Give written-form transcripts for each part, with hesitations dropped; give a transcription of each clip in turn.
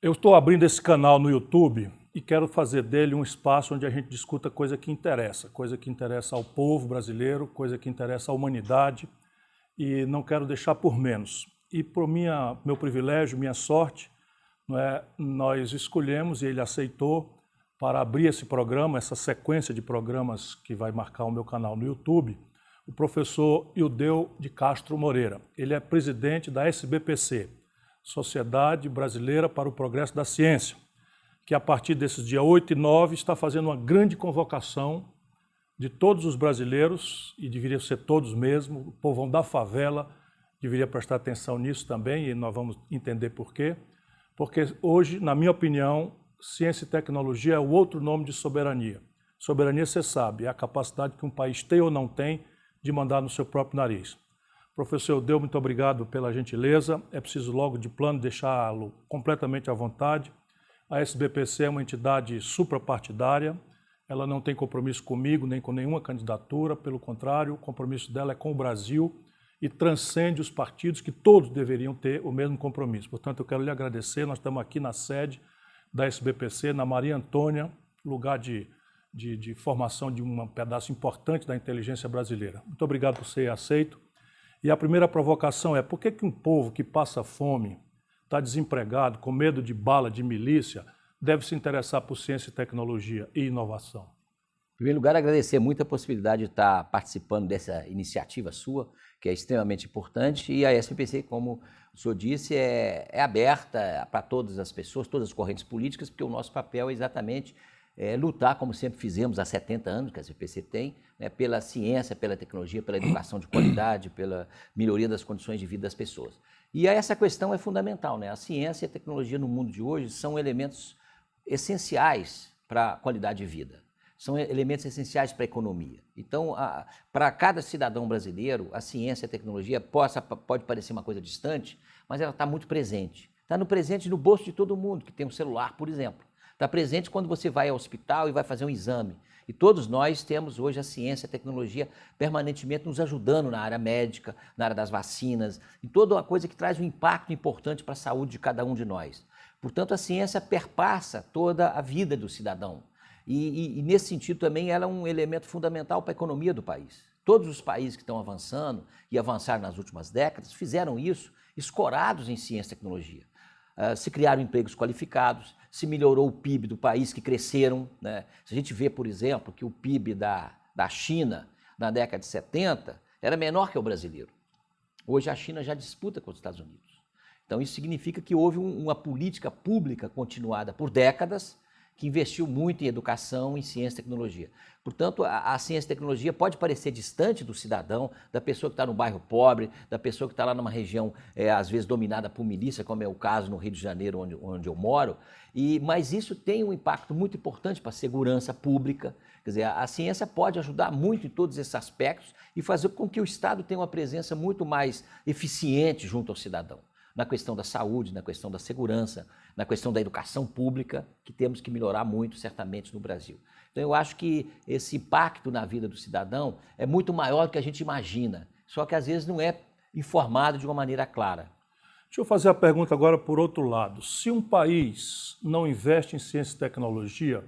Eu estou abrindo esse canal no YouTube e quero fazer dele um espaço onde a gente discuta coisa que interessa ao povo brasileiro, coisa que interessa à humanidade, e não quero deixar por menos. E por meu privilégio, minha sorte, nós escolhemos, e ele aceitou, para abrir esse programa, essa sequência de programas que vai marcar o meu canal no YouTube, o professor Ildeu de Castro Moreira. Ele é presidente da SBPC, Sociedade Brasileira para o Progresso da Ciência, que a partir desses dias 8 e 9 está fazendo uma grande convocação de todos os brasileiros, e deveria ser todos mesmo, o povão da favela deveria prestar atenção nisso também, e nós vamos entender por quê. Porque hoje, na minha opinião, ciência e tecnologia é o outro nome de soberania. Soberania, você sabe, é a capacidade que um país tem ou não tem de mandar no seu próprio nariz. Professor Ildeu, muito obrigado pela gentileza. É preciso logo de plano deixá-lo completamente à vontade. A SBPC é uma entidade suprapartidária, ela não tem compromisso comigo nem com nenhuma candidatura, pelo contrário, o compromisso dela é com o Brasil e transcende os partidos, que todos deveriam ter o mesmo compromisso. Portanto, eu quero lhe agradecer, nós estamos aqui na sede da SBPC, na Maria Antônia, lugar de formação de um pedaço importante da inteligência brasileira. Muito obrigado por ser aceito. E a primeira provocação é: por que um povo que passa fome, está desempregado, com medo de bala, de milícia, deve se interessar por ciência, tecnologia e inovação? Em primeiro lugar, agradecer muito a possibilidade de estar participando dessa iniciativa sua, que é extremamente importante, e a SBPC, como o senhor disse, é aberta para todas as pessoas, todas as correntes políticas, porque o nosso papel é exatamente lutar, como sempre fizemos há 70 anos, que a SBPC tem, pela ciência, pela tecnologia, pela educação de qualidade, pela melhoria das condições de vida das pessoas. E essa questão é fundamental, A ciência e a tecnologia no mundo de hoje são elementos essenciais para a qualidade de vida, são elementos essenciais para a economia. Então, para cada cidadão brasileiro, a ciência e a tecnologia pode parecer uma coisa distante, mas ela está muito presente. Está presente no bolso de todo mundo que tem um celular, por exemplo. Está presente quando você vai ao hospital e vai fazer um exame. E todos nós temos hoje a ciência e a tecnologia permanentemente nos ajudando na área médica, na área das vacinas, em toda uma coisa que traz um impacto importante para a saúde de cada um de nós. Portanto, a ciência perpassa toda a vida do cidadão. E nesse sentido também ela é um elemento fundamental para a economia do país. Todos os países que estão avançando e avançaram nas últimas décadas fizeram isso escorados em ciência e tecnologia. Se criaram empregos qualificados, se melhorou o PIB do país, que cresceram. Se a gente vê, por exemplo, que o PIB da China, na década de 70, era menor que o brasileiro. Hoje a China já disputa com os Estados Unidos. Então isso significa que houve uma política pública continuada por décadas, que investiu muito em educação, em ciência e tecnologia. Portanto, a ciência e tecnologia pode parecer distante do cidadão, da pessoa que está no bairro pobre, da pessoa que está lá numa região, às vezes, dominada por milícia, como é o caso no Rio de Janeiro, onde eu moro, mas isso tem um impacto muito importante para a segurança pública. Quer dizer, a ciência pode ajudar muito em todos esses aspectos e fazer com que o Estado tenha uma presença muito mais eficiente junto ao cidadão. Na questão da saúde, na questão da segurança, na questão da educação pública, que temos que melhorar muito, certamente, no Brasil. Então, eu acho que esse impacto na vida do cidadão é muito maior do que a gente imagina, só que, às vezes, não é informado de uma maneira clara. Deixa eu fazer a pergunta agora por outro lado. Se um país não investe em ciência e tecnologia,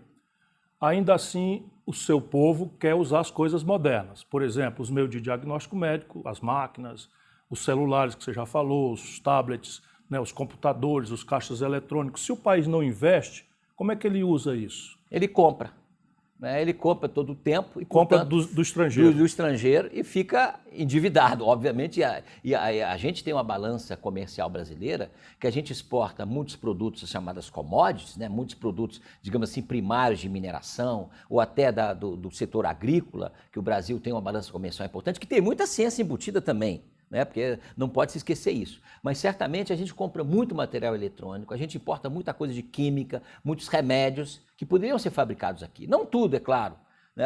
ainda assim o seu povo quer usar as coisas modernas. Por exemplo, os meios de diagnóstico médico, as máquinas, os celulares que você já falou, os tablets, os computadores, os caixas eletrônicos. Se o país não investe, como é que ele usa isso? Ele compra. Ele compra todo o tempo. E, compra portanto, do estrangeiro. Do estrangeiro e fica endividado, obviamente. A gente tem uma balança comercial brasileira que a gente exporta muitos produtos chamadas commodities, muitos produtos, digamos assim, primários de mineração ou até do setor agrícola, que o Brasil tem uma balança comercial importante, que tem muita ciência embutida também. Porque não pode se esquecer isso. Mas certamente a gente compra muito material eletrônico, a gente importa muita coisa de química, muitos remédios que poderiam ser fabricados aqui. Não tudo, é claro,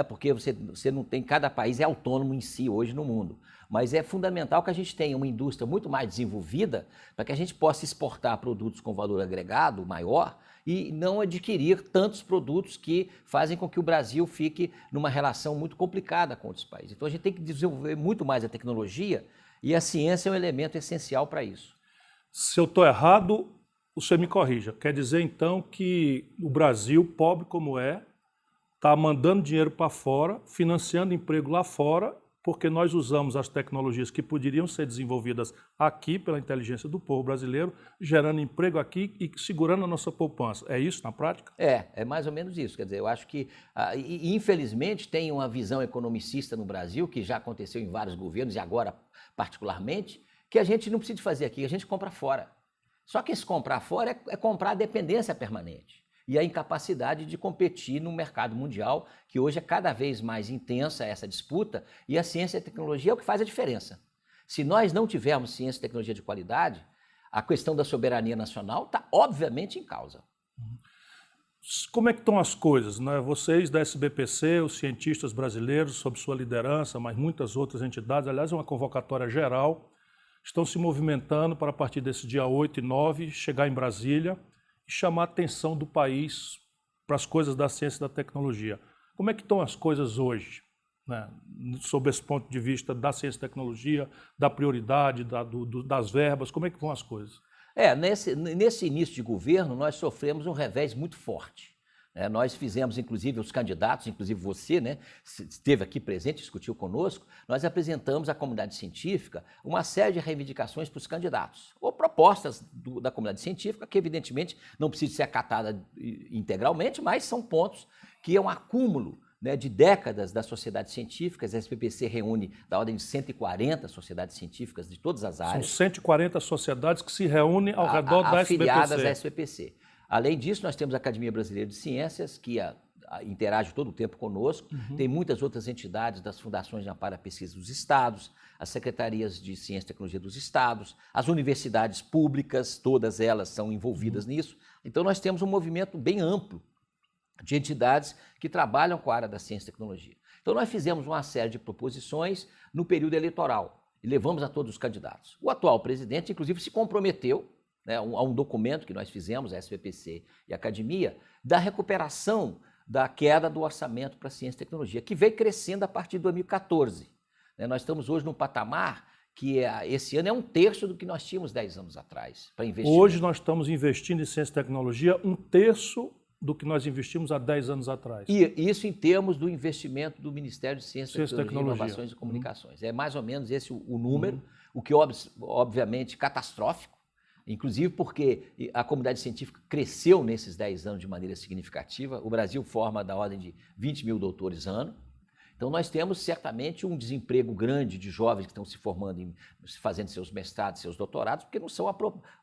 porque você não tem, cada país é autônomo em si hoje no mundo. Mas é fundamental que a gente tenha uma indústria muito mais desenvolvida para que a gente possa exportar produtos com valor agregado maior e não adquirir tantos produtos que fazem com que o Brasil fique numa relação muito complicada com outros países. Então a gente tem que desenvolver muito mais a tecnologia. E a ciência é um elemento essencial para isso. Se eu estou errado, você me corrija, quer dizer então que o Brasil, pobre como é, está mandando dinheiro para fora, financiando emprego lá fora, porque nós usamos as tecnologias que poderiam ser desenvolvidas aqui pela inteligência do povo brasileiro, gerando emprego aqui e segurando a nossa poupança. É isso na prática? É mais ou menos isso. Quer dizer, eu acho que, infelizmente, tem uma visão economicista no Brasil, que já aconteceu em vários governos e agora particularmente, que a gente não precisa de fazer aqui, a gente compra fora. Só que esse comprar fora é comprar a dependência permanente e a incapacidade de competir no mercado mundial, que hoje é cada vez mais intensa essa disputa, e a ciência e a tecnologia é o que faz a diferença. Se nós não tivermos ciência e tecnologia de qualidade, a questão da soberania nacional está obviamente em causa. Como é que estão as coisas, né? Vocês da SBPC, os cientistas brasileiros, sob sua liderança, mas muitas outras entidades, aliás, é uma convocatória geral, estão se movimentando para, a partir desse dia 8 e 9, chegar em Brasília e chamar a atenção do país para as coisas da ciência e da tecnologia. Como é que estão as coisas hoje, né? Sob esse ponto de vista da ciência e tecnologia, da prioridade, das verbas, como é que vão as coisas? Nesse início de governo, nós sofremos um revés muito forte. Nós fizemos, inclusive, os candidatos, inclusive você, né, esteve aqui presente, discutiu conosco, nós apresentamos à comunidade científica uma série de reivindicações para os candidatos, ou propostas da comunidade científica, que evidentemente não precisa ser acatada integralmente, mas são pontos que é um acúmulo, né, de décadas das sociedades científicas. A SBPC reúne da ordem de 140 sociedades científicas de todas as áreas. São 140 sociedades que se reúnem ao redor da SBPC. Afiliadas à SBPC. Além disso, nós temos a Academia Brasileira de Ciências, que interage todo o tempo conosco. Tem muitas outras entidades das fundações de amparo à pesquisa dos estados, as secretarias de Ciência e Tecnologia dos estados, as universidades públicas, todas elas são envolvidas nisso. Então, nós temos um movimento bem amplo de entidades que trabalham com a área da ciência e tecnologia. Então, nós fizemos uma série de proposições no período eleitoral e levamos a todos os candidatos. O atual presidente, inclusive, se comprometeu, né, a um documento que nós fizemos, a SBPC e a Academia, da recuperação da queda do orçamento para ciência e tecnologia, que veio crescendo a partir de 2014. Nós estamos hoje num patamar que esse ano é 1/3 do que nós tínhamos 10 anos atrás para investir. Hoje nós estamos investindo em ciência e tecnologia 1/3 do que nós investimos há 10 anos atrás. E isso em termos do investimento do Ministério de Ciência, Tecnologia, Inovações e Comunicações. É mais ou menos esse o número, o que obviamente catastrófico, inclusive porque a comunidade científica cresceu nesses 10 anos de maneira significativa. O Brasil forma da ordem de 20 mil doutores ano. Então nós temos certamente um desemprego grande de jovens que estão se formando, fazendo seus mestrados, seus doutorados, porque não são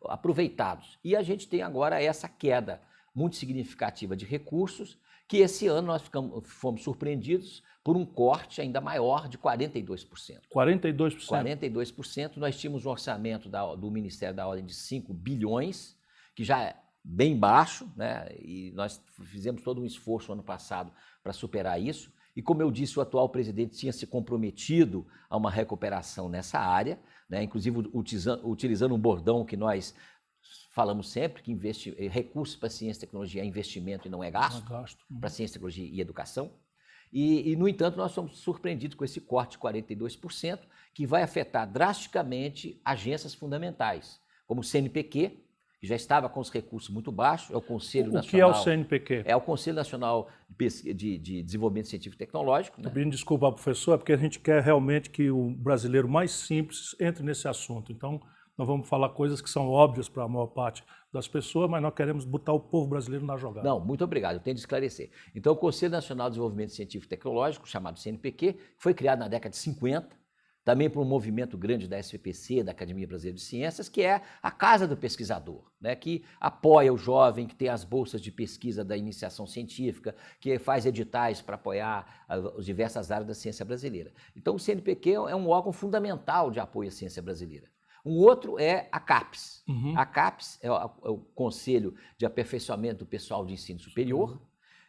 aproveitados. E a gente tem agora essa queda muito significativa de recursos, que esse ano nós fomos surpreendidos por um corte ainda maior de 42%. 42%? 42%. Nós tínhamos um orçamento do Ministério da ordem de 5 bilhões, que já é bem baixo, né? E nós fizemos todo um esforço ano passado para superar isso. E como eu disse, o atual presidente tinha se comprometido a uma recuperação nessa área, né? Inclusive utilizando um bordão que nós falamos sempre, que recursos para ciência e tecnologia é investimento e não é gasto, para ciência, tecnologia e educação. E, no entanto, nós somos surpreendidos com esse corte de 42%, que vai afetar drasticamente agências fundamentais, como o CNPq, que já estava com os recursos muito baixos, é o Conselho Nacional... O que é o CNPq? É o Conselho Nacional de Desenvolvimento Científico e Tecnológico. Né? Pedindo desculpa, professor, é porque a gente quer realmente que o brasileiro mais simples entre nesse assunto. Então, nós vamos falar coisas que são óbvias para a maior parte das pessoas, mas nós queremos botar o povo brasileiro na jogada. Não, muito obrigado, eu tenho de esclarecer. Então, o Conselho Nacional de Desenvolvimento Científico e Tecnológico, chamado CNPq, foi criado na década de 50, também por um movimento grande da SBPC, da Academia Brasileira de Ciências, que é a casa do pesquisador, né, que apoia o jovem, que tem as bolsas de pesquisa da iniciação científica, que faz editais para apoiar as diversas áreas da ciência brasileira. Então, o CNPq é um órgão fundamental de apoio à ciência brasileira. Um outro é a CAPES. A CAPES é o Conselho de Aperfeiçoamento do Pessoal de Ensino Superior,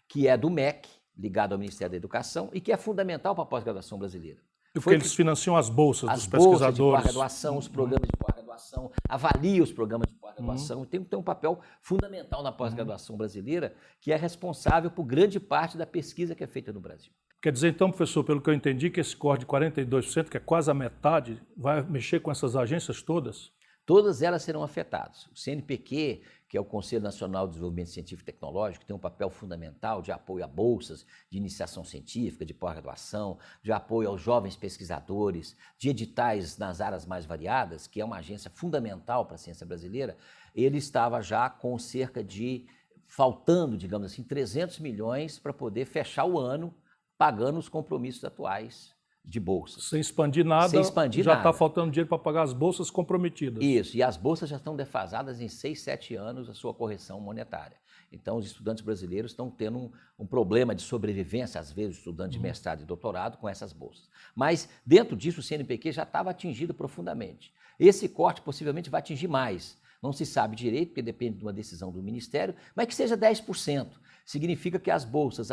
que é do MEC, ligado ao Ministério da Educação, e que é fundamental para a pós-graduação brasileira. Porque eles financiam as bolsas dos pesquisadores. As bolsas de pós-graduação, os programas de pós-graduação, avalia os programas de pós-graduação, tem um papel fundamental na pós-graduação brasileira, que é responsável por grande parte da pesquisa que é feita no Brasil. Quer dizer, então, professor, pelo que eu entendi, que esse corte de 42%, que é quase a metade, vai mexer com essas agências todas? Todas elas serão afetadas. O CNPq, que é o Conselho Nacional de Desenvolvimento Científico e Tecnológico, que tem um papel fundamental de apoio a bolsas de iniciação científica, de pós-graduação, de apoio aos jovens pesquisadores, de editais nas áreas mais variadas, que é uma agência fundamental para a ciência brasileira. Ele estava já com cerca de, faltando, digamos assim, 300 milhões para poder fechar o ano pagando os compromissos atuais de bolsas. Sem expandir nada, já está faltando dinheiro para pagar as bolsas comprometidas. Isso, e as bolsas já estão defasadas em 6, 7 anos a sua correção monetária. Então, os estudantes brasileiros estão tendo um problema de sobrevivência, às vezes, estudante de mestrado e doutorado, com essas bolsas. Mas, dentro disso, o CNPq já estava atingido profundamente. Esse corte possivelmente vai atingir mais. Não se sabe direito, porque depende de uma decisão do Ministério, mas que seja 10%. Significa que as bolsas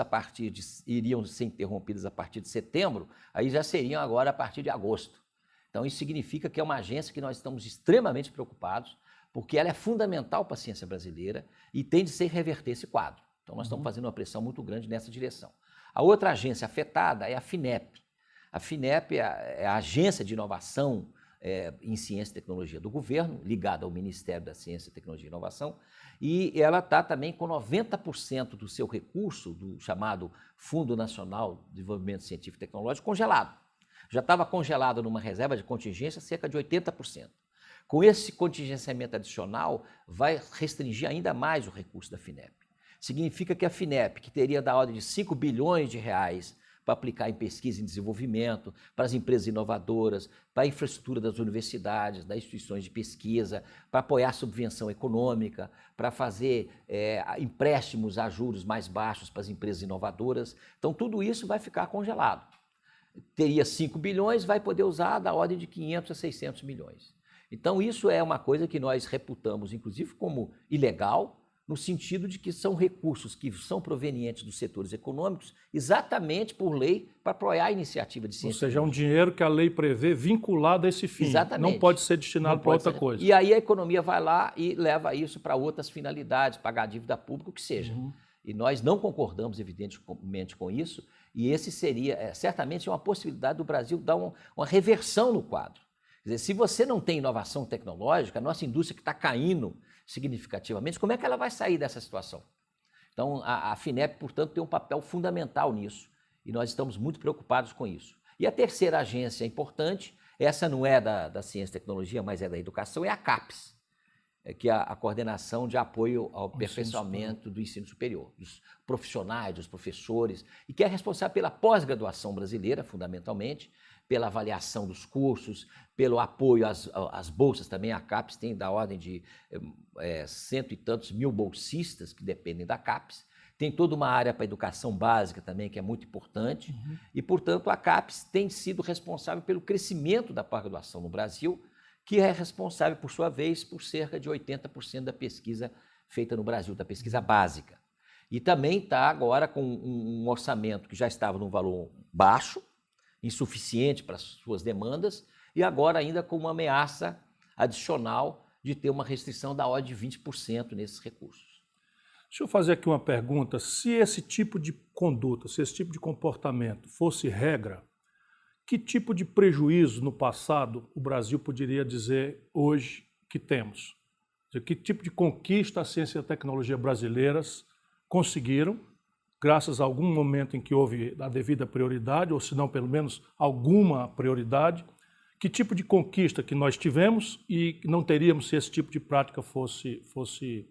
iriam ser interrompidas a partir de setembro, aí já seriam agora a partir de agosto. Então, isso significa que é uma agência que nós estamos extremamente preocupados, porque ela é fundamental para a ciência brasileira e tem de ser reverter esse quadro. Então, nós estamos fazendo uma pressão muito grande nessa direção. A outra agência afetada é a FINEP. A FINEP é a agência de inovação em ciência e tecnologia do governo, ligada ao Ministério da Ciência, Tecnologia e Inovação, e ela está também com 90% do seu recurso, do chamado Fundo Nacional de Desenvolvimento Científico e Tecnológico, congelado. Já estava congelado numa reserva de contingência cerca de 80%. Com esse contingenciamento adicional, vai restringir ainda mais o recurso da FINEP. Significa que a FINEP, que teria da ordem de 5 bilhões de reais para aplicar em pesquisa e desenvolvimento, para as empresas inovadoras, para a infraestrutura das universidades, das instituições de pesquisa, para apoiar a subvenção econômica, para fazer empréstimos a juros mais baixos para as empresas inovadoras. Então, tudo isso vai ficar congelado. Teria 5 bilhões, vai poder usar da ordem de 500 a 600 milhões. Então, isso é uma coisa que nós reputamos, inclusive, como ilegal, no sentido de que são recursos que são provenientes dos setores econômicos, exatamente por lei, para apoiar a iniciativa de ciência. Ou seja, é um dinheiro que a lei prevê vinculado a esse fim. Exatamente. Não pode ser destinado para outra coisa. E aí a economia vai lá e leva isso para outras finalidades, pagar a dívida pública, o que seja. E nós não concordamos, evidentemente, com isso, e esse seria, certamente, uma possibilidade do Brasil dar uma reversão no quadro. Quer dizer, se você não tem inovação tecnológica, a nossa indústria que está caindo significativamente, como é que ela vai sair dessa situação? Então, a FINEP, portanto, tem um papel fundamental nisso, e nós estamos muito preocupados com isso. E a terceira agência importante, essa não é da ciência e tecnologia, mas é da educação, é a CAPES, que é a coordenação de apoio ao aperfeiçoamento do ensino superior, dos profissionais, dos professores, e que é responsável pela pós-graduação brasileira, fundamentalmente, pela avaliação dos cursos, pelo apoio às bolsas também. A CAPES tem da ordem de 100 e tantos mil bolsistas que dependem da CAPES. Tem toda uma área para educação básica também, que é muito importante. E, portanto, a CAPES tem sido responsável pelo crescimento da pós-graduação no Brasil, que é responsável, por sua vez, por cerca de 80% da pesquisa feita no Brasil, da pesquisa básica. E também está agora com um orçamento que já estava num valor baixo, insuficiente para as suas demandas, e agora ainda com uma ameaça adicional de ter uma restrição da ordem de 20% nesses recursos. Deixa eu fazer aqui uma pergunta. Se esse tipo de conduta, se esse tipo de comportamento fosse regra, que tipo de prejuízo no passado o Brasil poderia dizer hoje que temos? Que tipo de conquista a ciência e a tecnologia brasileiras conseguiram, graças a algum momento em que houve a devida prioridade, ou se não, pelo menos, alguma prioridade? Que tipo de conquista que nós tivemos e não teríamos se esse tipo de prática fosse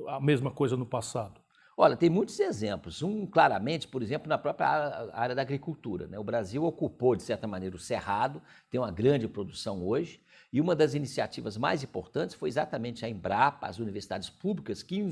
a mesma coisa no passado? Olha, tem muitos exemplos. Claramente, por exemplo, na própria área da agricultura, né? O Brasil ocupou, de certa maneira, o cerrado, tem uma grande produção hoje, e uma das iniciativas mais importantes foi exatamente a Embrapa, as universidades públicas, que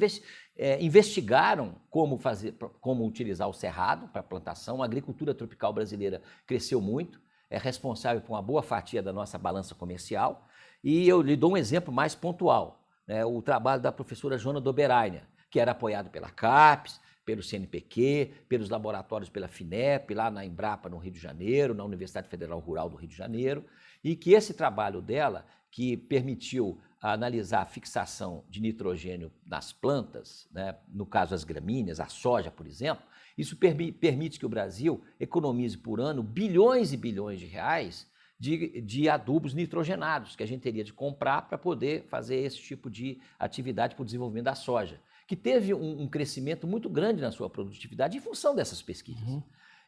investigaram como utilizar o cerrado para plantação. A agricultura tropical brasileira cresceu muito, é responsável por uma boa fatia da nossa balança comercial, e eu lhe dou um exemplo mais pontual, né? O trabalho da professora Joana Doberainer, que era apoiado pela CAPES, pelo CNPq, pelos laboratórios pela FINEP, lá na Embrapa, no Rio de Janeiro, na Universidade Federal Rural do Rio de Janeiro, e que esse trabalho dela, que permitiu analisar a fixação de nitrogênio nas plantas, né, no caso as gramíneas, a soja, por exemplo, isso permite que o Brasil economize por ano bilhões e bilhões de reais de adubos nitrogenados, que a gente teria de comprar para poder fazer esse tipo de atividade para o desenvolvimento da soja, que teve um crescimento muito grande na sua produtividade em função dessas pesquisas.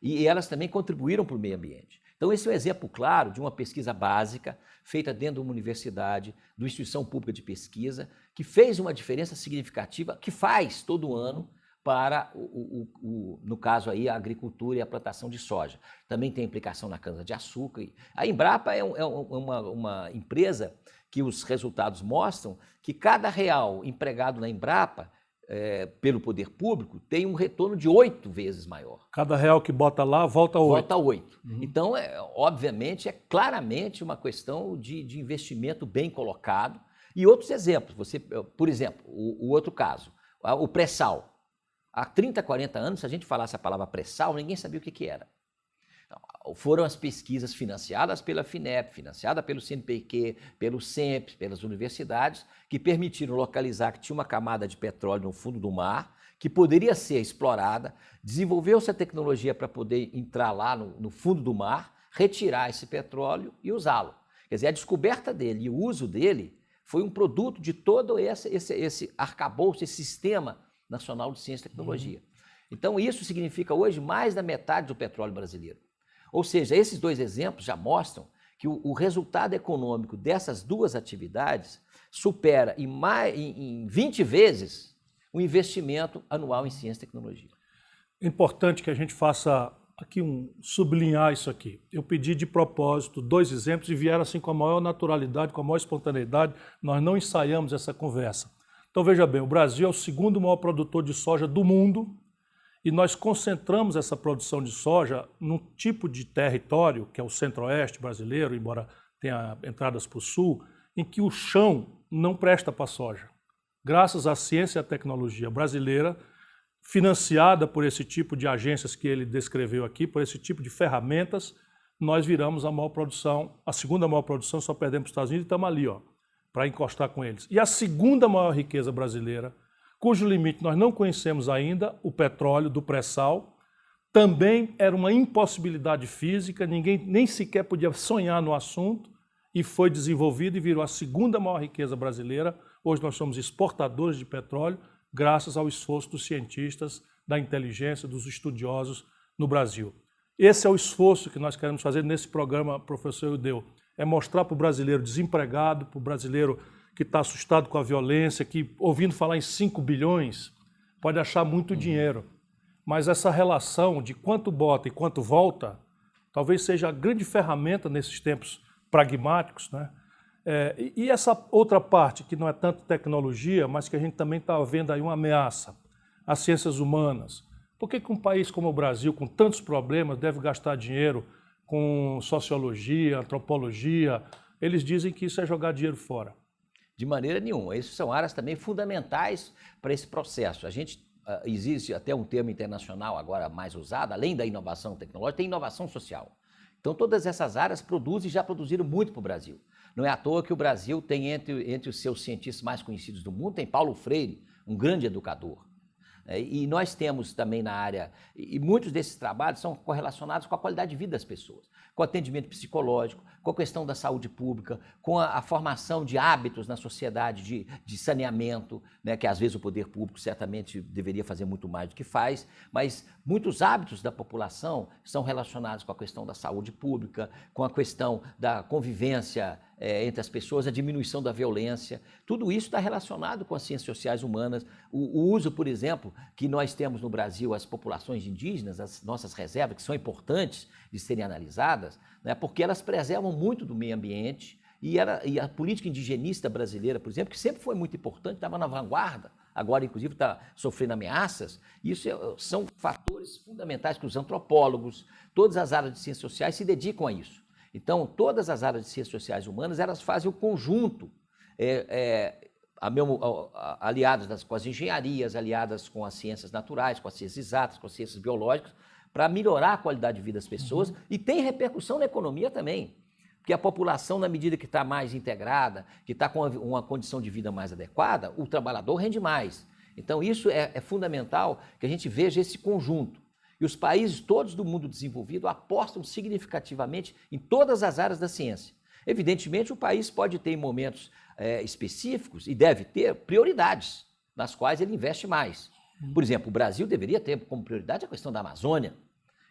E elas também contribuíram para o meio ambiente. Então, esse é um exemplo claro de uma pesquisa básica, feita dentro de uma universidade, de uma instituição pública de pesquisa, que fez uma diferença significativa, que faz todo ano para, no caso aí, a agricultura e a plantação de soja. Também tem implicação na cana-de-açúcar. A Embrapa é uma empresa que os resultados mostram que cada real empregado na Embrapa, pelo poder público, tem um retorno de 8 vezes maior. Cada real que bota lá, volta 8. Volta 8. Então, obviamente, é claramente uma questão de investimento bem colocado. E outros exemplos, por exemplo, o outro caso, o pré-sal. Há 30, 40 anos, se a gente falasse a palavra pré-sal, ninguém sabia o que era. Foram as pesquisas financiadas pela FINEP, financiada pelo CNPq, pelo SEMP, pelas universidades, que permitiram localizar que tinha uma camada de petróleo no fundo do mar, que poderia ser explorada, desenvolveu-se a tecnologia para poder entrar lá no fundo do mar, retirar esse petróleo e usá-lo. Quer dizer, a descoberta dele e o uso dele foi um produto de todo esse arcabouço, esse sistema nacional de ciência e tecnologia. Então, isso significa hoje mais da metade do petróleo brasileiro. Ou seja, esses dois exemplos já mostram que o resultado econômico dessas duas atividades supera em 20 vezes o investimento anual em ciência e tecnologia. É importante que a gente faça aqui sublinhar isso aqui. Eu pedi de propósito 2 exemplos e vieram assim com a maior naturalidade, com a maior espontaneidade. Nós não ensaiamos essa conversa. Então veja bem, o Brasil é o segundo maior produtor de soja do mundo e nós concentramos essa produção de soja num tipo de território, que é o centro-oeste brasileiro, embora tenha entradas para o sul, em que o chão não presta para a soja. Graças à ciência e à tecnologia brasileira, financiada por esse tipo de agências que ele descreveu aqui, por esse tipo de ferramentas, nós viramos a maior produção, a segunda maior produção, só perdemos para os Estados Unidos e estamos ali, para encostar com eles. E a segunda maior riqueza brasileira, cujo limite nós não conhecemos ainda, o petróleo do pré-sal, também era uma impossibilidade física, ninguém nem sequer podia sonhar no assunto, e foi desenvolvido e virou a segunda maior riqueza brasileira. Hoje nós somos exportadores de petróleo, graças ao esforço dos cientistas, da inteligência, dos estudiosos no Brasil. Esse é o esforço que nós queremos fazer nesse programa, professor Eudeu, é mostrar para o brasileiro desempregado, para o brasileiro que está assustado com a violência, que ouvindo falar em 5 bilhões, pode achar muito dinheiro. Mas essa relação de quanto bota e quanto volta, talvez seja a grande ferramenta nesses tempos pragmáticos, né? E essa outra parte, que não é tanto tecnologia, mas que a gente também está vendo aí uma ameaça, as ciências humanas. Por que um país como o Brasil, com tantos problemas, deve gastar dinheiro com sociologia, antropologia? Eles dizem que isso é jogar dinheiro fora. De maneira nenhuma. Essas são áreas também fundamentais para esse processo. Existe até um termo internacional agora mais usado, além da inovação tecnológica, tem inovação social. Então todas essas áreas produzem e já produziram muito para o Brasil. Não é à toa que o Brasil tem entre os seus cientistas mais conhecidos do mundo, tem Paulo Freire, um grande educador. E nós temos também na área, e muitos desses trabalhos são correlacionados com a qualidade de vida das pessoas, com o atendimento psicológico, com a questão da saúde pública, com a formação de hábitos na sociedade de saneamento, né, que às vezes o poder público certamente deveria fazer muito mais do que faz, mas muitos hábitos da população são relacionados com a questão da saúde pública, com a questão da convivência entre as pessoas, a diminuição da violência. Tudo isso está relacionado com as ciências sociais humanas. O uso, por exemplo, que nós temos no Brasil, as populações indígenas, as nossas reservas, que são importantes de serem analisadas, né, porque elas preservam muito do meio ambiente e a política indigenista brasileira, por exemplo, que sempre foi muito importante, estava na vanguarda, agora inclusive está sofrendo ameaças. Isso são fatores fundamentais que os antropólogos, todas as áreas de ciências sociais se dedicam a isso. Então, todas as áreas de ciências sociais humanas, elas fazem o conjunto, aliadas com as engenharias, aliadas com as ciências naturais, com as ciências exatas, com as ciências biológicas, para melhorar a qualidade de vida das pessoas, e tem repercussão na economia também, porque a população, na medida que está mais integrada, que está com uma condição de vida mais adequada, o trabalhador rende mais. Então, isso é fundamental que a gente veja esse conjunto. E os países todos do mundo desenvolvido apostam significativamente em todas as áreas da ciência. Evidentemente, o país pode ter em momentos específicos, e deve ter, prioridades, nas quais ele investe mais. Por exemplo, o Brasil deveria ter como prioridade a questão da Amazônia,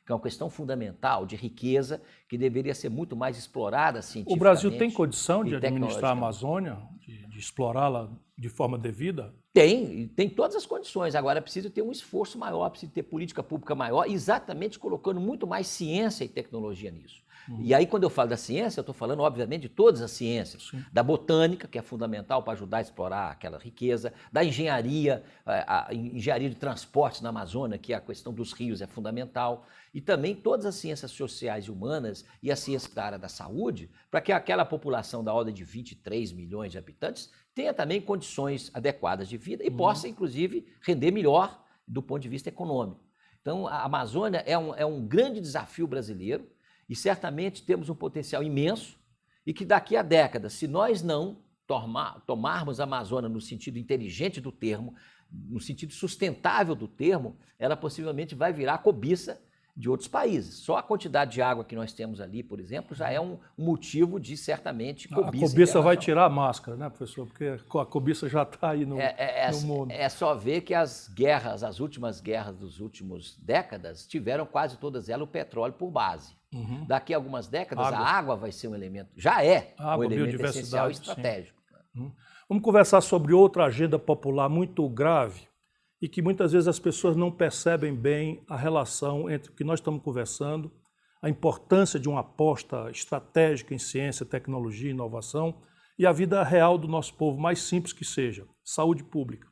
que é uma questão fundamental de riqueza, que deveria ser muito mais explorada cientificamente. O Brasil tem condição de administrar a Amazônia, de explorá-la de forma devida? Tem todas as condições. Agora, é preciso ter um esforço maior, precisa ter política pública maior, exatamente colocando muito mais ciência e tecnologia nisso. E aí, quando eu falo da ciência, eu estou falando, obviamente, de todas as ciências. Sim. Da botânica, que é fundamental para ajudar a explorar aquela riqueza, da engenharia, a engenharia de transportes na Amazônia, que a questão dos rios é fundamental, e também todas as ciências sociais e humanas e as ciências da área da saúde, para que aquela população da ordem de 23 milhões de habitantes tenha também condições adequadas de vida e possa, inclusive, render melhor do ponto de vista econômico. Então, a Amazônia é um grande desafio brasileiro, e certamente temos um potencial imenso e que daqui a décadas, se nós não tomarmos a Amazônia no sentido inteligente do termo, no sentido sustentável do termo, ela possivelmente vai virar cobiça de outros países. Só a quantidade de água que nós temos ali, por exemplo, já é um motivo de, certamente, cobiça. A cobiça vai tirar a máscara, né, professor? Porque a cobiça já está aí no mundo. É só ver que as últimas guerras dos últimos décadas, tiveram quase todas elas o petróleo por base. Daqui a algumas décadas, a água vai ser um elemento, já é um elemento essencial e estratégico. Vamos conversar sobre outra agenda popular muito grave e que muitas vezes as pessoas não percebem bem a relação entre o que nós estamos conversando, a importância de uma aposta estratégica em ciência, tecnologia e inovação e a vida real do nosso povo, mais simples que seja, saúde pública.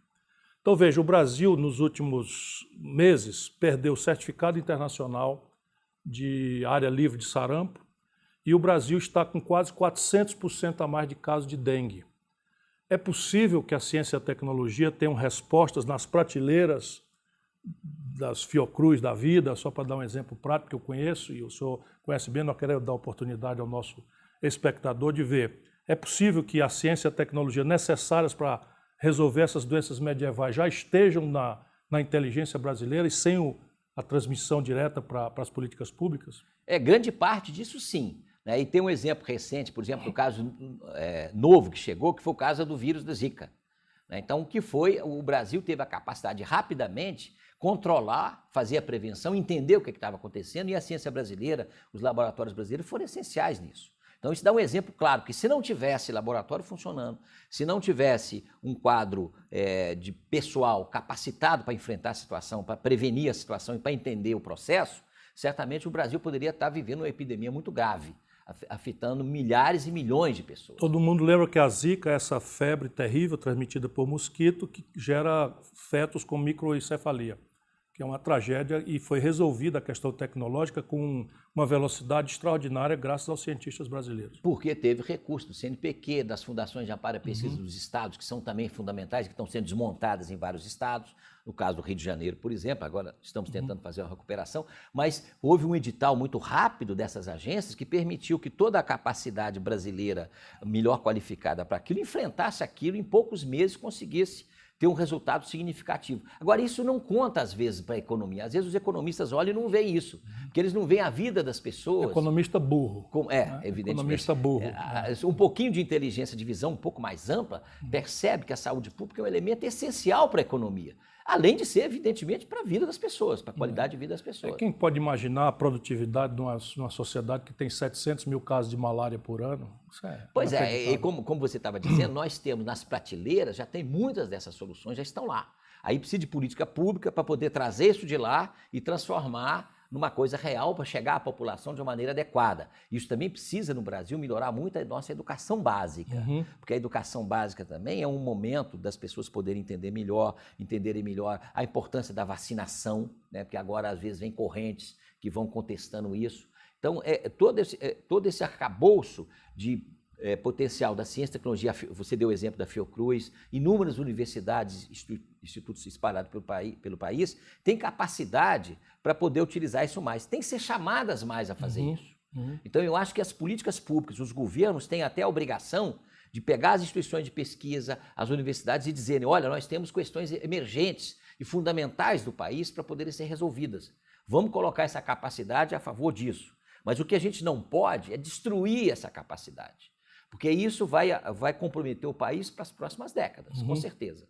Então veja, o Brasil nos últimos meses perdeu o certificado internacional de área livre de sarampo e o Brasil está com quase 400% a mais de casos de dengue. É possível que a ciência e a tecnologia tenham respostas nas prateleiras das Fiocruz da vida, só para dar um exemplo prático que eu conheço, e o senhor conhece bem, não quero dar oportunidade ao nosso espectador de ver. É possível que a ciência e a tecnologia necessárias para resolver essas doenças medievais já estejam na inteligência brasileira e sem a transmissão direta para as políticas públicas? Grande parte disso sim. Né? E tem um exemplo recente, por exemplo, do caso novo que chegou, que foi o caso do vírus da Zika. Né? Então, o Brasil teve a capacidade de rapidamente controlar, fazer a prevenção, entender o que estava acontecendo, e a ciência brasileira, os laboratórios brasileiros foram essenciais nisso. Então, isso dá um exemplo claro, que se não tivesse laboratório funcionando, se não tivesse um quadro de pessoal capacitado para enfrentar a situação, para prevenir a situação e para entender o processo, certamente o Brasil poderia estar vivendo uma epidemia muito grave, afetando milhares e milhões de pessoas. Todo mundo lembra que a Zika é essa febre terrível transmitida por mosquito que gera fetos com microencefalia, que é uma tragédia, e foi resolvida a questão tecnológica com uma velocidade extraordinária graças aos cientistas brasileiros. Porque teve recurso do CNPq, das fundações de amparo à pesquisa dos estados, que são também fundamentais, que estão sendo desmontadas em vários estados, no caso do Rio de Janeiro, por exemplo, agora estamos tentando fazer uma recuperação, mas houve um edital muito rápido dessas agências que permitiu que toda a capacidade brasileira melhor qualificada para aquilo enfrentasse aquilo em poucos meses, conseguisse ter um resultado significativo. Agora, isso não conta, às vezes, para a economia. Às vezes os economistas olham e não veem isso, porque eles não veem a vida das pessoas. Economista burro. Evidentemente. Economista burro. Um pouquinho de inteligência de visão um pouco mais ampla, percebe que a saúde pública é um elemento essencial para a economia. Além de ser, evidentemente, para a vida das pessoas, para a qualidade de vida das pessoas. Quem pode imaginar a produtividade de uma sociedade que tem 700 mil casos de malária por ano? Pois e como você estava dizendo, nós temos nas prateleiras, já tem muitas dessas soluções, já estão lá. Aí precisa de política pública para poder trazer isso de lá e transformar numa coisa real para chegar à população de uma maneira adequada. Isso também precisa, no Brasil, melhorar muito a nossa educação básica, porque a educação básica também é um momento das pessoas poderem entenderem melhor a importância da vacinação, né? Porque agora, às vezes, vem correntes que vão contestando isso. Então, todo esse arcabouço de potencial da ciência e tecnologia, você deu o exemplo da Fiocruz, inúmeras universidades, institutos espalhados pelo país, têm capacidade para poder utilizar isso mais. Tem que ser chamadas mais a fazer isso. Então, eu acho que as políticas públicas, os governos têm até a obrigação de pegar as instituições de pesquisa, as universidades e dizerem, olha, nós temos questões emergentes e fundamentais do país para poderem ser resolvidas. Vamos colocar essa capacidade a favor disso. Mas o que a gente não pode é destruir essa capacidade, porque isso vai comprometer o país para as próximas décadas, com certeza.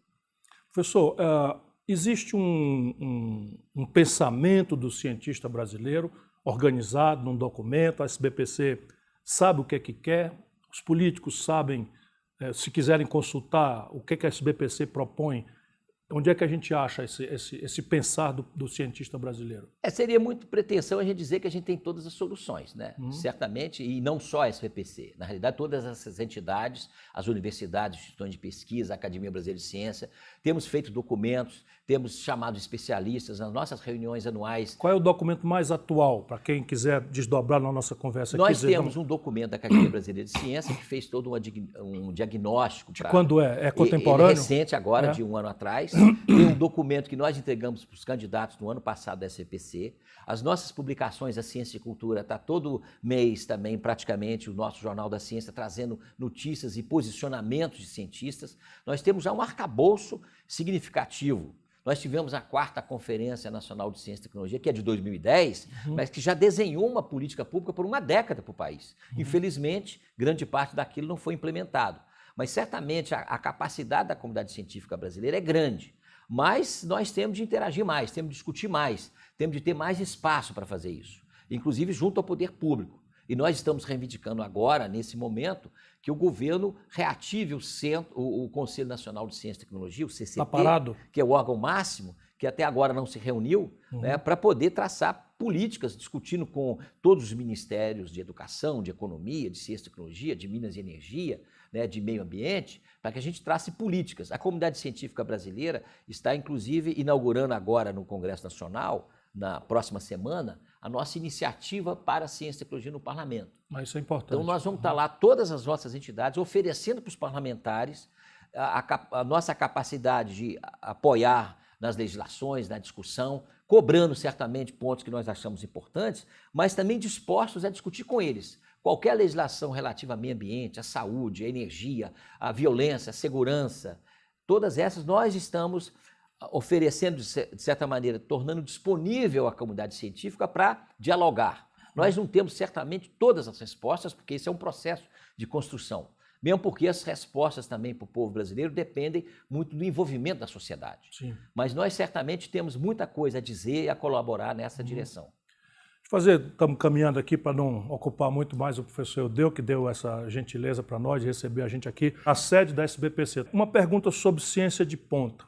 Professor, existe um pensamento do cientista brasileiro organizado num documento, a SBPC sabe o que é que quer, os políticos sabem, se quiserem consultar o que é que a SBPC propõe, onde é que a gente acha esse pensar do cientista brasileiro? Seria muito pretensão a gente dizer que a gente tem todas as soluções, né? Certamente, e não só a SBPC. Na realidade, todas essas entidades, as universidades, instituições de pesquisa, a Academia Brasileira de Ciência, temos feito documentos, temos chamado especialistas nas nossas reuniões anuais. Qual é o documento mais atual, para quem quiser desdobrar na nossa conversa? Nós temos um documento da Academia Brasileira de Ciência que fez todo um diagnóstico. De quando é? É contemporâneo? Ele é recente agora, de um ano atrás. Tem um documento que nós entregamos para os candidatos no ano passado da SBPC. As nossas publicações da Ciência e Cultura, está todo mês também, praticamente, o nosso Jornal da Ciência trazendo notícias e posicionamentos de cientistas. Nós temos já um arcabouço significativo. Nós tivemos a 4ª Conferência Nacional de Ciência e Tecnologia, que é de 2010, mas que já desenhou uma política pública por uma década para o país. Infelizmente, grande parte daquilo não foi implementado. Mas certamente a capacidade da comunidade científica brasileira é grande. Mas nós temos de interagir mais, temos de discutir mais, temos de ter mais espaço para fazer isso, inclusive junto ao poder público. E nós estamos reivindicando agora, nesse momento, que o governo reative o Conselho Nacional de Ciência e Tecnologia, o CCT, que é o órgão máximo, que até agora não se reuniu, né, para poder traçar políticas, discutindo com todos os ministérios de educação, de economia, de ciência e tecnologia, de minas e energia, né, de meio ambiente, para que a gente trace políticas. A comunidade científica brasileira está, inclusive, inaugurando agora no Congresso Nacional, na próxima semana, a nossa iniciativa para a ciência e tecnologia no parlamento. Mas isso é importante. Então, nós vamos estar lá, todas as nossas entidades, oferecendo para os parlamentares a nossa capacidade de apoiar nas legislações, na discussão, cobrando certamente pontos que nós achamos importantes, mas também dispostos a discutir com eles. Qualquer legislação relativa ao meio ambiente, à saúde, à energia, à violência, à segurança, todas essas nós estamos oferecendo, de certa maneira, tornando disponível a comunidade científica para dialogar. Nós não temos certamente todas as respostas, porque esse é um processo de construção. Mesmo porque as respostas também para o povo brasileiro dependem muito do envolvimento da sociedade. Sim. Mas nós certamente temos muita coisa a dizer e a colaborar nessa direção. Estamos caminhando aqui para não ocupar muito mais o professor Eudeu, que deu essa gentileza para nós de receber a gente aqui, a sede da SBPC. Uma pergunta sobre ciência de ponta.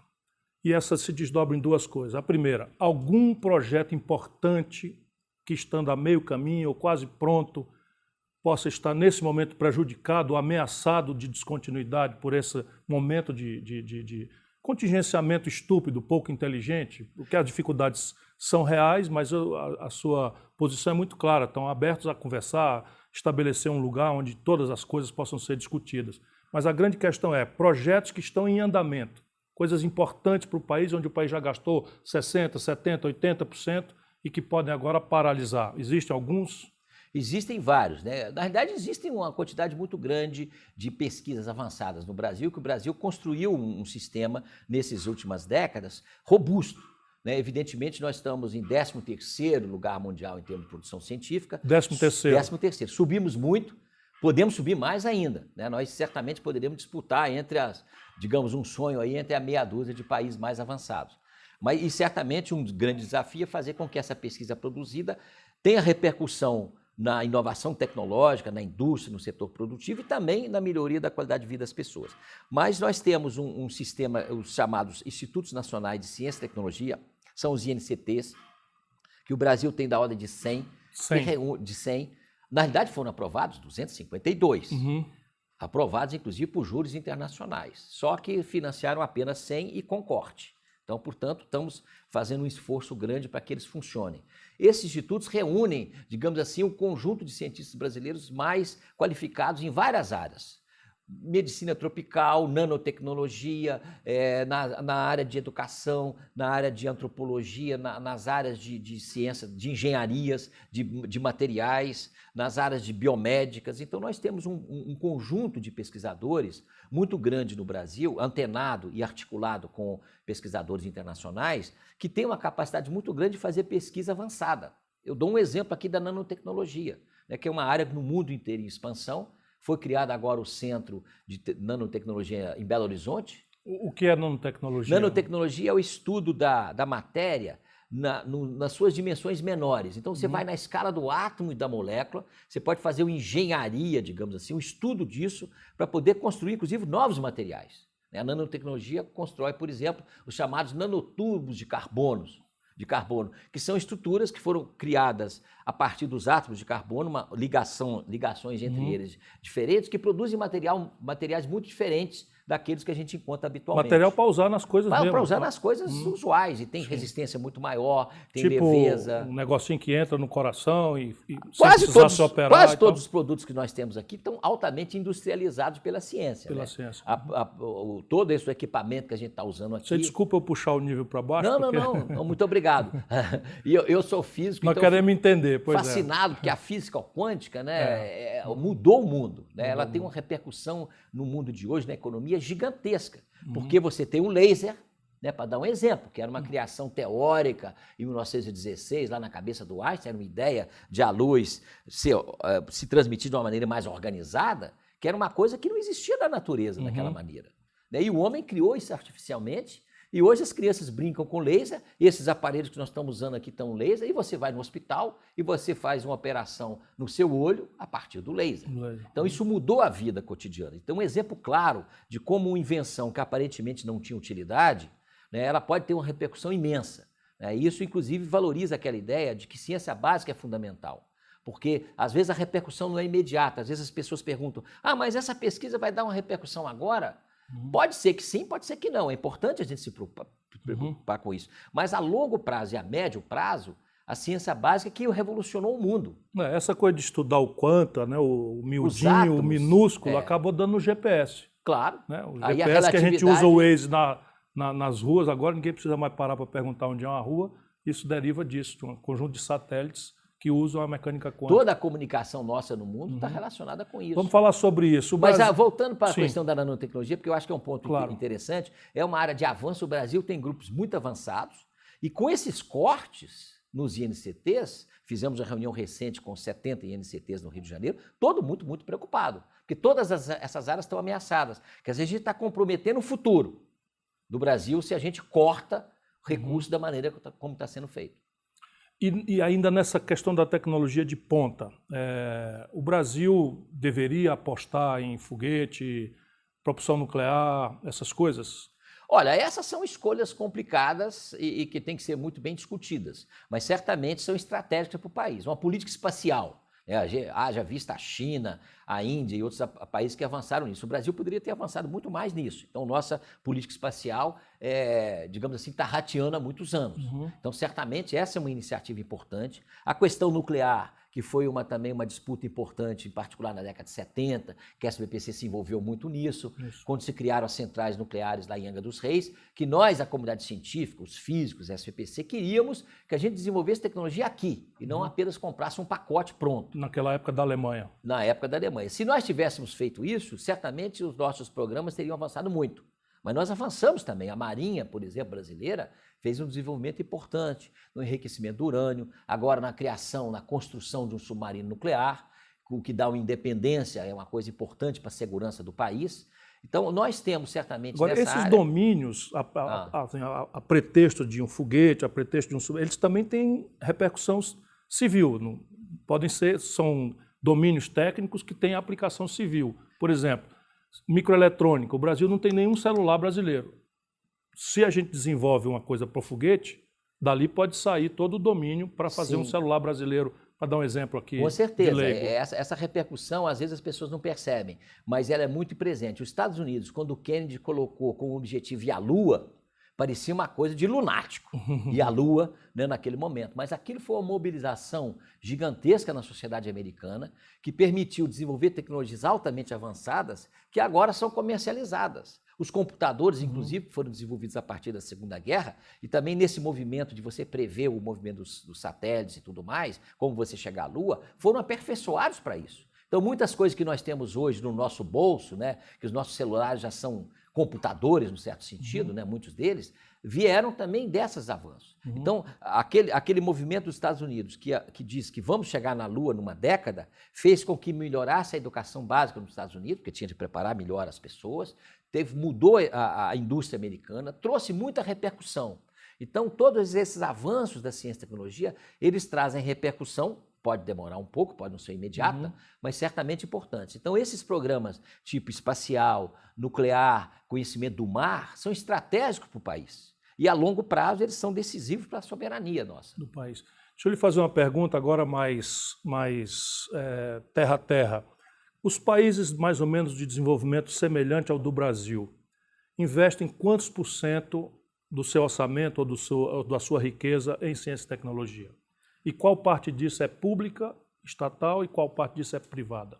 E essa se desdobra em duas coisas. A primeira, algum projeto importante que, estando a meio caminho ou quase pronto, possa estar nesse momento prejudicado, ameaçado de descontinuidade por esse momento de contingenciamento estúpido, pouco inteligente, porque as dificuldades são reais, mas a sua posição é muito clara. Estão abertos a conversar, estabelecer um lugar onde todas as coisas possam ser discutidas. Mas a grande questão é projetos que estão em andamento, coisas importantes para o país, onde o país já gastou 60%, 70%, 80% e que podem agora paralisar. Existem alguns? Existem vários, né? Na realidade, existe uma quantidade muito grande de pesquisas avançadas no Brasil, que o Brasil construiu um sistema, nessas últimas décadas, robusto. Né? Evidentemente, nós estamos em 13º lugar mundial em termos de produção científica. 13º. 13º. Subimos muito, podemos subir mais ainda. Né? Nós certamente poderíamos disputar entre digamos, um sonho aí entre a meia dúzia de países mais avançados. E certamente um grande desafio é fazer com que essa pesquisa produzida tenha repercussão na inovação tecnológica, na indústria, no setor produtivo e também na melhoria da qualidade de vida das pessoas. Mas nós temos um sistema, os chamados Institutos Nacionais de Ciência e Tecnologia, são os INCTs, que o Brasil tem da ordem de 100. Na realidade foram aprovados 252, aprovados inclusive por júris internacionais, só que financiaram apenas 100 e com corte. Então, portanto, estamos fazendo um esforço grande para que eles funcionem. Esses institutos reúnem, digamos assim, um conjunto de cientistas brasileiros mais qualificados em várias áreas. medicina tropical, nanotecnologia, na área de educação, na área de antropologia, nas áreas de ciência, de engenharias, de materiais, nas áreas de biomédicas. Então, nós temos um conjunto de pesquisadores muito grande no Brasil, antenado e articulado com pesquisadores internacionais, que tem uma capacidade muito grande de fazer pesquisa avançada. Eu dou um exemplo aqui da nanotecnologia, né, que é uma área no mundo inteiro em expansão. Foi criado agora o Centro de Nanotecnologia em Belo Horizonte. O que é nanotecnologia? Nanotecnologia é o estudo da matéria nas suas dimensões menores. Então, você vai na escala do átomo e da molécula, você pode fazer uma engenharia, digamos assim, um estudo disso, para poder construir, inclusive, novos materiais. A nanotecnologia constrói, por exemplo, os chamados nanotubos de carbono, que são estruturas que foram criadas a partir dos átomos de carbono, ligações entre eles diferentes, que produzem materiais muito diferentes daqueles que a gente encontra habitualmente. Material para usar nas coisas mesmo. Para usar nas coisas usuais, e tem resistência muito maior, tem tipo leveza. Um negocinho que entra no coração e quase operar. Quase todos os produtos que nós temos aqui estão altamente industrializados pela ciência. Pela ciência. Todo esse equipamento que a gente está usando aqui... Você desculpa eu puxar o nível para baixo? Não, muito obrigado. E eu sou físico, nós queremos entender, pois fascinado, porque a física quântica, né, mudou o mundo. Né? Ela tem uma repercussão no mundo de hoje, na economia, gigantesca. Porque você tem o laser, né, para dar um exemplo, que era uma criação teórica em 1916, lá na cabeça do Einstein, era uma ideia de a luz se transmitir de uma maneira mais organizada, que era uma coisa que não existia da natureza daquela maneira. Né? E o homem criou isso artificialmente. E hoje as crianças brincam com laser, esses aparelhos que nós estamos usando aqui estão laser, e você vai no hospital e você faz uma operação no seu olho a partir do laser. Então isso mudou a vida cotidiana. Então um exemplo claro de como uma invenção que aparentemente não tinha utilidade, né, ela pode ter uma repercussão imensa. Né? E isso inclusive valoriza aquela ideia de que ciência básica é fundamental. Porque às vezes a repercussão não é imediata, às vezes as pessoas perguntam, mas essa pesquisa vai dar uma repercussão agora? Pode ser que sim, pode ser que não. É importante a gente se preocupar com isso. Mas a longo prazo e a médio prazo, a ciência básica que revolucionou o mundo. Essa coisa de estudar o quanta, né, o miudinho, átomos, o minúsculo, acabou dando no GPS. Claro. Né? O GPS que a gente usa o Waze nas ruas, agora ninguém precisa mais parar para perguntar onde é uma rua. Isso deriva disso, de um conjunto de satélites que usam a mecânica quântica. Toda a comunicação nossa no mundo está relacionada com isso. Vamos falar sobre isso. Mas voltando para a questão da nanotecnologia, porque eu acho que é um ponto interessante, é uma área de avanço. O Brasil tem grupos muito avançados e com esses cortes nos INCTs, fizemos uma reunião recente com 70 INCTs no Rio de Janeiro, todo muito preocupado, porque todas essas áreas estão ameaçadas. Quer dizer, a gente está comprometendo o futuro do Brasil se a gente corta recursos da maneira como está sendo feito. E ainda nessa questão da tecnologia de ponta, o Brasil deveria apostar em foguete, propulsão nuclear, essas coisas? Olha, essas são escolhas complicadas e que têm que ser muito bem discutidas, mas certamente são estratégicas para o país. Uma política espacial, haja vista a China, a Índia e outros países que avançaram nisso. O Brasil poderia ter avançado muito mais nisso. Então, nossa política espacial, digamos assim, está rateando há muitos anos. Então, certamente, essa é uma iniciativa importante. A questão nuclear, que foi também uma disputa importante, em particular na década de 70, que a SBPC se envolveu muito nisso, quando se criaram as centrais nucleares lá em Angra dos Reis, que nós, a comunidade científica, os físicos, a SBPC, queríamos que a gente desenvolvesse tecnologia aqui, e não apenas comprasse um pacote pronto. Naquela época da Alemanha. Na época da Alemanha. Se nós tivéssemos feito isso, certamente os nossos programas teriam avançado muito. Mas nós avançamos também. A Marinha, por exemplo, brasileira, fez um desenvolvimento importante no enriquecimento do urânio, agora na criação, na construção de um submarino nuclear, o que dá uma independência, é uma coisa importante para a segurança do país. Então, nós temos certamente agora, nessa esses área... domínios, a pretexto de um foguete, a pretexto de um submarino, eles também têm repercussão civil. São domínios técnicos que têm aplicação civil. Por exemplo, microeletrônica. O Brasil não tem nenhum celular brasileiro. Se a gente desenvolve uma coisa para o foguete, dali pode sair todo o domínio para fazer um celular brasileiro, para dar um exemplo aqui. Com certeza. Essa repercussão, às vezes, as pessoas não percebem, mas ela é muito presente. Os Estados Unidos, quando o Kennedy colocou como objetivo ir à Lua, Parecia uma coisa de lunático, e a Lua, né, naquele momento. Mas aquilo foi uma mobilização gigantesca na sociedade americana, que permitiu desenvolver tecnologias altamente avançadas que agora são comercializadas. Os computadores, inclusive, foram desenvolvidos a partir da Segunda Guerra, e também nesse movimento de você prever o movimento dos satélites e tudo mais, como você chegar à Lua, foram aperfeiçoados para isso. Então, muitas coisas que nós temos hoje no nosso bolso, né, que os nossos celulares já são computadores, no certo sentido, né, muitos deles, vieram também desses avanços. Então, aquele movimento dos Estados Unidos que diz que vamos chegar na Lua numa década, fez com que melhorasse a educação básica nos Estados Unidos, porque tinha de preparar melhor as pessoas, mudou a indústria americana, trouxe muita repercussão. Então, todos esses avanços da ciência e tecnologia, eles trazem repercussão. Pode demorar um pouco, pode não ser imediata, mas certamente importante. Então, esses programas tipo espacial, nuclear, conhecimento do mar, são estratégicos para o país. E a longo prazo eles são decisivos para a soberania nossa. Do país. Deixa eu lhe fazer uma pergunta agora mais terra a terra. Os países mais ou menos de desenvolvimento semelhante ao do Brasil investem quantos por cento do seu orçamento ou da sua riqueza em ciência e tecnologia? E qual parte disso é pública, estatal, e qual parte disso é privada?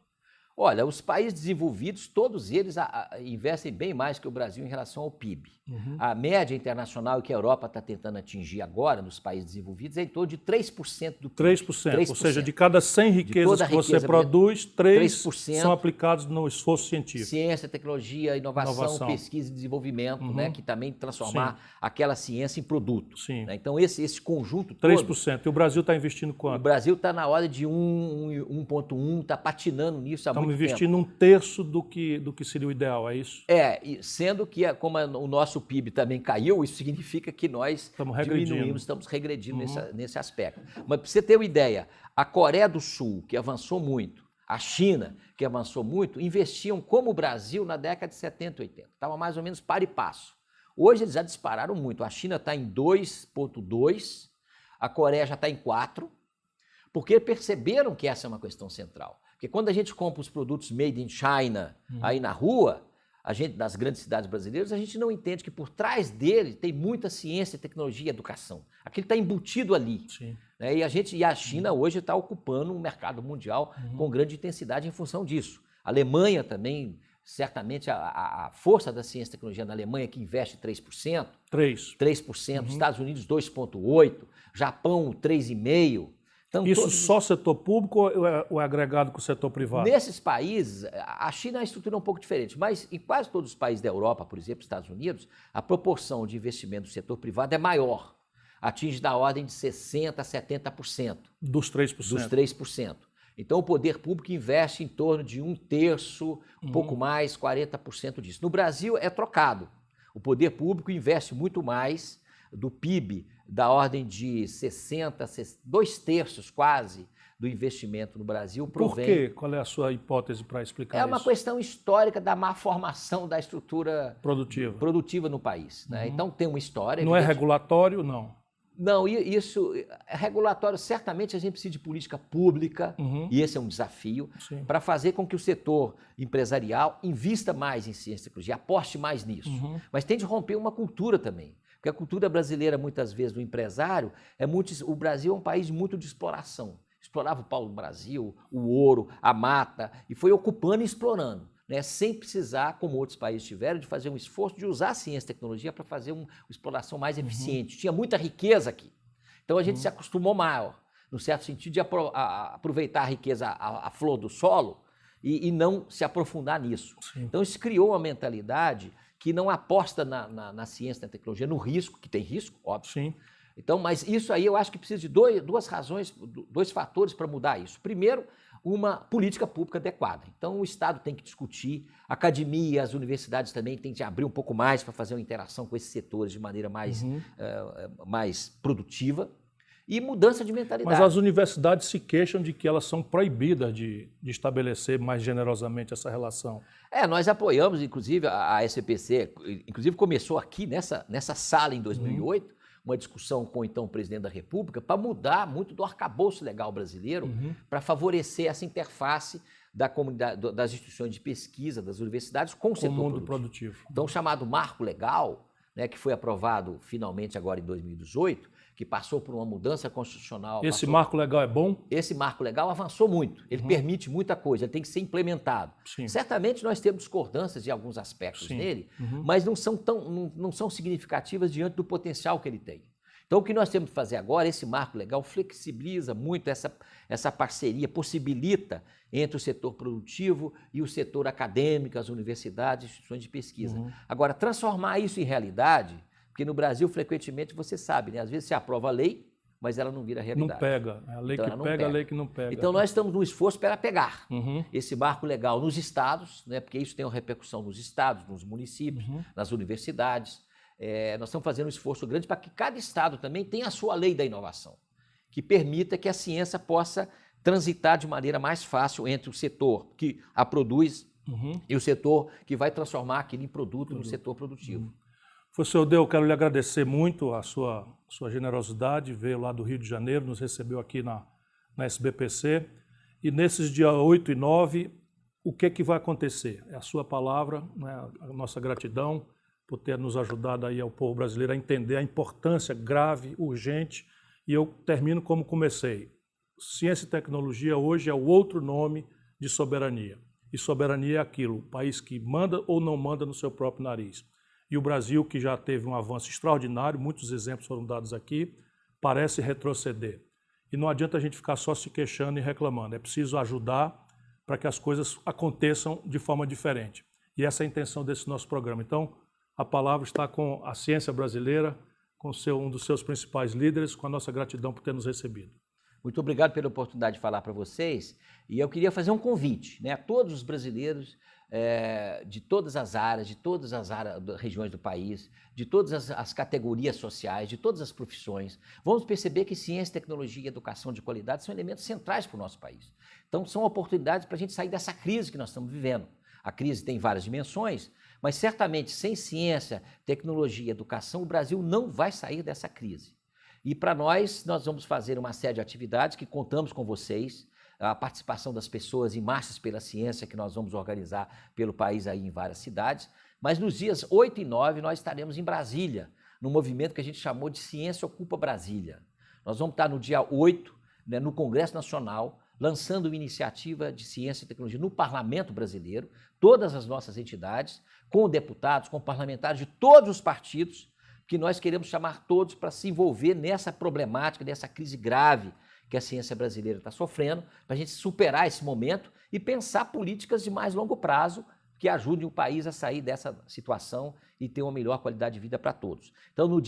Olha, os países desenvolvidos, todos eles investem bem mais que o Brasil em relação ao PIB. A média internacional que a Europa está tentando atingir agora, nos países desenvolvidos, é em torno de 3% do PIB. 3%, ou seja, de cada 100 riquezas que você produz, 3% são aplicados no esforço científico. Ciência, tecnologia, inovação. Pesquisa e desenvolvimento, né, que também transformar aquela ciência em produto. Né? Então, esse conjunto 3%. E o Brasil está investindo quanto? O Brasil está na ordem de 1,1, está patinando nisso há muito tempo. Estamos investindo um terço do que seria o ideal, é isso? Sendo que como o nosso PIB também caiu, isso significa que nós estamos regredindo nesse aspecto. Mas para você ter uma ideia, a Coreia do Sul, que avançou muito, a China, que avançou muito, investiam como o Brasil na década de 70 e 80. Estava mais ou menos par e passo. Hoje eles já dispararam muito. A China está em 2,2, a Coreia já está em 4, porque perceberam que essa é uma questão central. Porque quando a gente compra os produtos made in China aí na rua, das grandes cidades brasileiras, a gente não entende que por trás dele tem muita ciência, tecnologia e educação. Aquilo está embutido ali. Né? E a China hoje está ocupando um mercado mundial com grande intensidade em função disso. A Alemanha também, certamente a força da ciência e tecnologia na Alemanha, que investe 3%. 3%, Estados Unidos 2,8%, Japão 3,5%. Então, isso só setor público ou é agregado com o setor privado? Nesses países, a China é uma estrutura um pouco diferente, mas em quase todos os países da Europa, por exemplo, Estados Unidos, a proporção de investimento do setor privado é maior. Atinge da ordem de 60% a 70%. Dos 3%. Dos 3%. Então, o poder público investe em torno de 1/3, um pouco mais, 40% disso. No Brasil, é trocado. O poder público investe muito mais do PIB, da ordem de 60%, 2/3 quase do investimento no Brasil provém... Por quê? Qual é a sua hipótese para explicar isso? É uma questão histórica da má formação da estrutura produtiva no país. Né? Então tem uma história... Não é regulatório, não? Não, isso é regulatório. Certamente a gente precisa de política pública, e esse é um desafio, para fazer com que o setor empresarial invista mais em ciência e tecnologia, aposte mais nisso. Mas tem de romper uma cultura também. Porque a cultura brasileira, muitas vezes, do empresário, o Brasil é um país muito de exploração. Explorava o pau-brasil, o ouro, a mata, e foi ocupando e explorando, né? Sem precisar, como outros países tiveram, de fazer um esforço de usar a ciência e tecnologia para fazer uma exploração mais eficiente. Tinha muita riqueza aqui. Então a gente se acostumou maior, no certo sentido, de aproveitar a riqueza, a flor do solo, e não se aprofundar nisso. Então isso criou uma mentalidade que não aposta na ciência e na tecnologia, no risco, que tem risco, óbvio. Então, mas isso aí eu acho que precisa de duas razões, dois fatores para mudar isso. Primeiro, uma política pública adequada. Então, o Estado tem que discutir, a academia, as universidades também têm que abrir um pouco mais para fazer uma interação com esses setores de maneira mais produtiva. E mudança de mentalidade. Mas as universidades se queixam de que elas são proibidas de estabelecer mais generosamente essa relação. Nós apoiamos, inclusive, a SPPC, inclusive começou aqui nessa sala em 2008, uma discussão com então, o presidente da República, para mudar muito do arcabouço legal brasileiro, para favorecer essa interface da comunidade, das instituições de pesquisa, das universidades com o setor mundo produtivo. Então, o chamado marco legal, né, que foi aprovado finalmente agora em 2018, que passou por uma mudança constitucional. Esse marco legal é bom? Esse marco legal avançou muito, ele permite muita coisa, ele tem que ser implementado. Sim. Certamente nós temos discordâncias de alguns aspectos nele, mas não são significativas diante do potencial que ele tem. Então, o que nós temos que fazer agora, esse marco legal flexibiliza muito essa parceria, possibilita entre o setor produtivo e o setor acadêmico, as universidades, instituições de pesquisa. Agora, transformar isso em realidade, porque no Brasil, frequentemente, você sabe, né? Às vezes se aprova a lei, mas ela não vira realidade. Não pega, é a lei então, que pega, a lei que não pega. Então, nós estamos no esforço para pegar esse marco legal nos estados, né? Porque isso tem uma repercussão nos estados, nos municípios, nas universidades. Nós estamos fazendo um esforço grande para que cada estado também tenha a sua lei da inovação, que permita que a ciência possa transitar de maneira mais fácil entre o setor que a produz e o setor que vai transformar aquilo em produto no setor produtivo. Professor Deu, eu quero lhe agradecer muito a sua generosidade, veio lá do Rio de Janeiro, nos recebeu aqui na SBPC, e nesses dias 8 e 9, o que vai acontecer? É a sua palavra, né, a nossa gratidão por ter nos ajudado aí ao povo brasileiro a entender a importância grave, urgente, e eu termino como comecei. Ciência e tecnologia hoje é o outro nome de soberania. E soberania é aquilo, o país que manda ou não manda no seu próprio nariz. E o Brasil, que já teve um avanço extraordinário, muitos exemplos foram dados aqui, parece retroceder. E não adianta a gente ficar só se queixando e reclamando, é preciso ajudar para que as coisas aconteçam de forma diferente. E essa é a intenção desse nosso programa. Então, a palavra está com a ciência brasileira, com um dos seus principais líderes, com a nossa gratidão por ter nos recebido. Muito obrigado pela oportunidade de falar para vocês. E eu queria fazer um convite, né, a todos os brasileiros de todas as áreas, regiões do país, de todas as categorias sociais, de todas as profissões. Vamos perceber que ciência, tecnologia e educação de qualidade são elementos centrais para o nosso país. Então, são oportunidades para a gente sair dessa crise que nós estamos vivendo. A crise tem várias dimensões, mas certamente sem ciência, tecnologia e educação, o Brasil não vai sair dessa crise. E para nós vamos fazer uma série de atividades que contamos com vocês, a participação das pessoas em marchas pela ciência que nós vamos organizar pelo país aí em várias cidades, mas nos dias 8 e 9 nós estaremos em Brasília, num movimento que a gente chamou de Ciência Ocupa Brasília. Nós vamos estar no dia 8, né, no Congresso Nacional, lançando uma iniciativa de ciência e tecnologia no Parlamento brasileiro, todas as nossas entidades, com deputados, com parlamentares de todos os partidos, que nós queremos chamar todos para se envolver nessa problemática, nessa crise grave que a ciência brasileira está sofrendo, para a gente superar esse momento e pensar políticas de mais longo prazo que ajudem o país a sair dessa situação e ter uma melhor qualidade de vida para todos. Então, no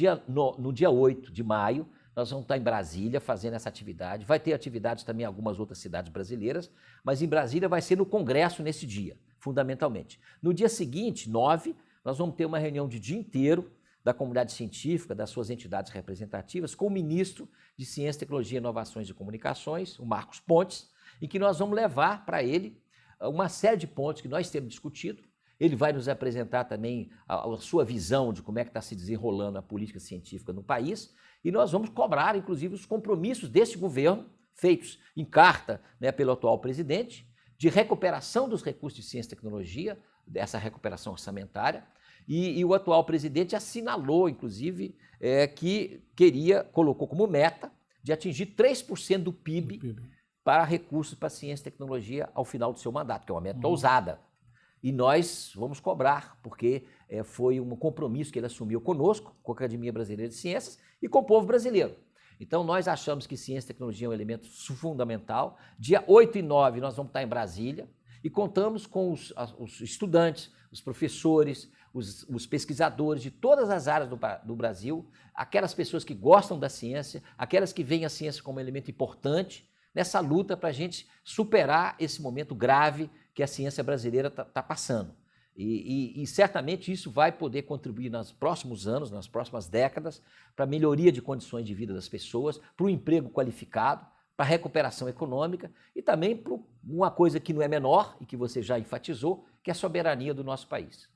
dia 8 de maio, nós vamos estar em Brasília fazendo essa atividade. Vai ter atividades também em algumas outras cidades brasileiras, mas em Brasília vai ser no Congresso nesse dia, fundamentalmente. No dia seguinte, 9, nós vamos ter uma reunião de dia inteiro da comunidade científica, das suas entidades representativas, com o ministro de Ciência, Tecnologia, Inovações e Comunicações, o Marcos Pontes, em que nós vamos levar para ele uma série de pontos que nós temos discutido. Ele vai nos apresentar também a sua visão de como é que está se desenrolando a política científica no país e nós vamos cobrar, inclusive, os compromissos desse governo, feitos em carta, né, pelo atual presidente, de recuperação dos recursos de ciência e tecnologia, dessa recuperação orçamentária, e o atual presidente assinalou, inclusive, que colocou como meta de atingir 3% do PIB para recursos para ciência e tecnologia ao final do seu mandato, que é uma meta ousada. E nós vamos cobrar, porque foi um compromisso que ele assumiu conosco, com a Academia Brasileira de Ciências e com o povo brasileiro. Então, nós achamos que ciência e tecnologia é um elemento fundamental. Dia 8 e 9 nós vamos estar em Brasília e contamos com os estudantes, os professores, os pesquisadores de todas as áreas do Brasil, aquelas pessoas que gostam da ciência, aquelas que veem a ciência como um elemento importante nessa luta para a gente superar esse momento grave que a ciência brasileira está passando. E certamente isso vai poder contribuir nos próximos anos, nas próximas décadas, para a melhoria de condições de vida das pessoas, para o emprego qualificado, para a recuperação econômica e também para uma coisa que não é menor e que você já enfatizou, que é a soberania do nosso país.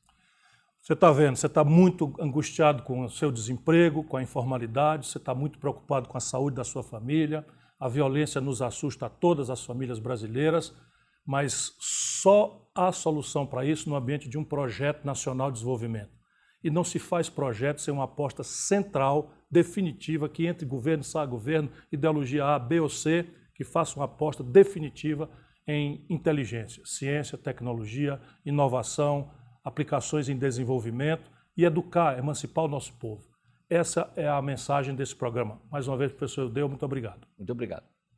Você está vendo, você está muito angustiado com o seu desemprego, com a informalidade, você está muito preocupado com a saúde da sua família, a violência nos assusta a todas as famílias brasileiras, mas só há solução para isso no ambiente de um projeto nacional de desenvolvimento. e não se faz projeto sem uma aposta central, definitiva, que entre governo, sai governo, ideologia A, B ou C, que faça uma aposta definitiva em inteligência, ciência, tecnologia, inovação, aplicações em desenvolvimento e educar, emancipar o nosso povo. Essa é a mensagem desse programa. Mais uma vez, professor Eudeu, muito obrigado. Muito obrigado.